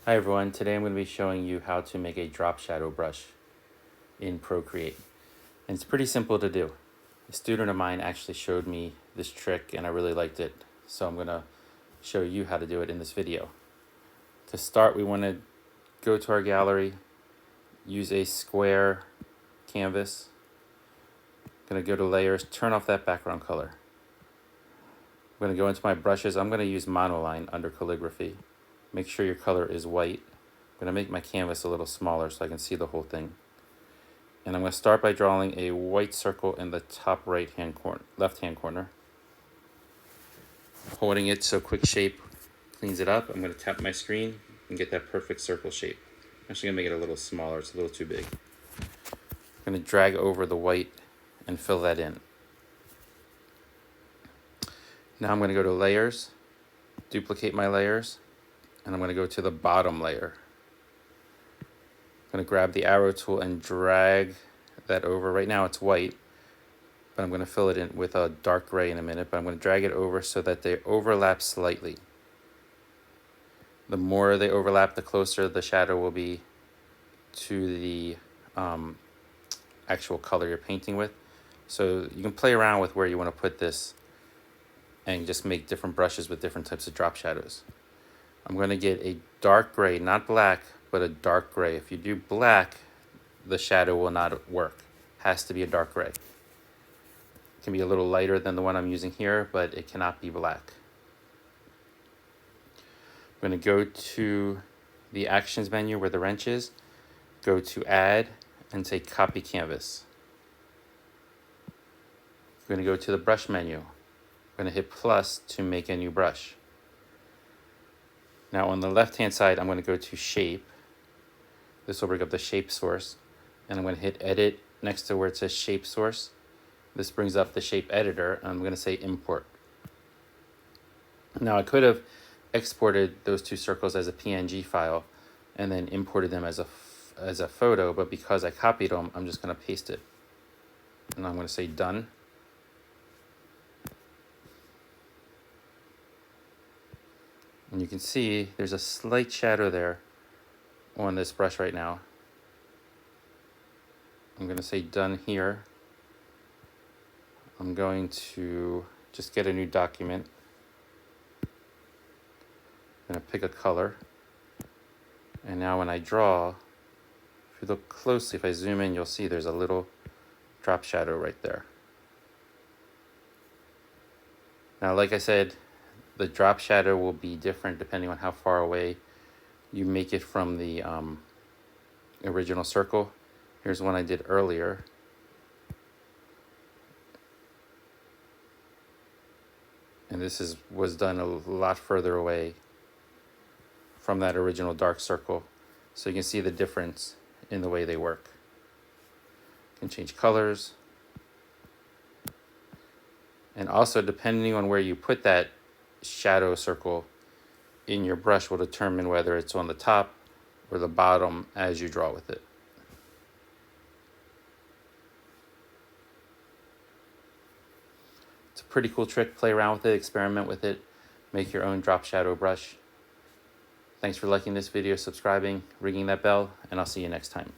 Hi everyone, today I'm going to be showing you how to make a drop shadow brush in Procreate. And it's pretty simple to do. A student of mine actually showed me this trick and I really liked it. So I'm going to show you how to do it in this video. To start, we want to go to our gallery, use a square canvas. I'm going to go to layers, turn off that background color. I'm going to go into my brushes. I'm going to use monoline under calligraphy. Make sure your color is white. I'm going to make my canvas a little smaller so I can see the whole thing. And I'm going to start by drawing a white circle in the top left hand corner. Holding it so quick shape cleans it up. I'm going to tap my screen and get that perfect circle shape. I'm actually going to make it a little smaller. It's a little too big. I'm going to drag over the white and fill that in. Now I'm going to go to layers, duplicate my layers, and I'm going to go to the bottom layer. I'm going to grab the arrow tool and drag that over. Right now it's white, but I'm going to fill it in with a dark gray in a minute, but I'm going to drag it over so that they overlap slightly. The more they overlap, the closer the shadow will be to the actual color you're painting with. So you can play around with where you want to put this and just make different brushes with different types of drop shadows. I'm going to get a dark gray, not black, but a dark gray. If you do black, the shadow will not work. Has to be a dark gray. It can be a little lighter than the one I'm using here, but it cannot be black. I'm going to go to the actions menu where the wrench is, go to add and say copy canvas. I'm going to go to the brush menu. I'm going to hit plus to make a new brush. Now on the left hand side, I'm going to go to shape. This will bring up the shape source, and I'm going to hit edit next to where it says shape source. This brings up the shape editor, and I'm going to say import. Now I could have exported those two circles as a PNG file and then imported them as a photo, but because I copied them, I'm just going to paste it. And I'm going to say done. And you can see there's a slight shadow there on this brush right now. I'm going to say done here. I'm going to just get a new document. I'm going to pick a color. And now when I draw, if you look closely, if I zoom in, you'll see there's a little drop shadow right there. Now, like I said, the drop shadow will be different depending on how far away you make it from the original circle. Here's one I did earlier. And this was done a lot further away from that original dark circle. So you can see the difference in the way they work. You can change colors. And also, depending on where you put that shadow circle in your brush will determine whether it's on the top or the bottom as you draw with it. It's a pretty cool trick. Play around with it, experiment with it, make your own drop shadow brush. Thanks for liking this video, subscribing, ringing that bell, and I'll see you next time.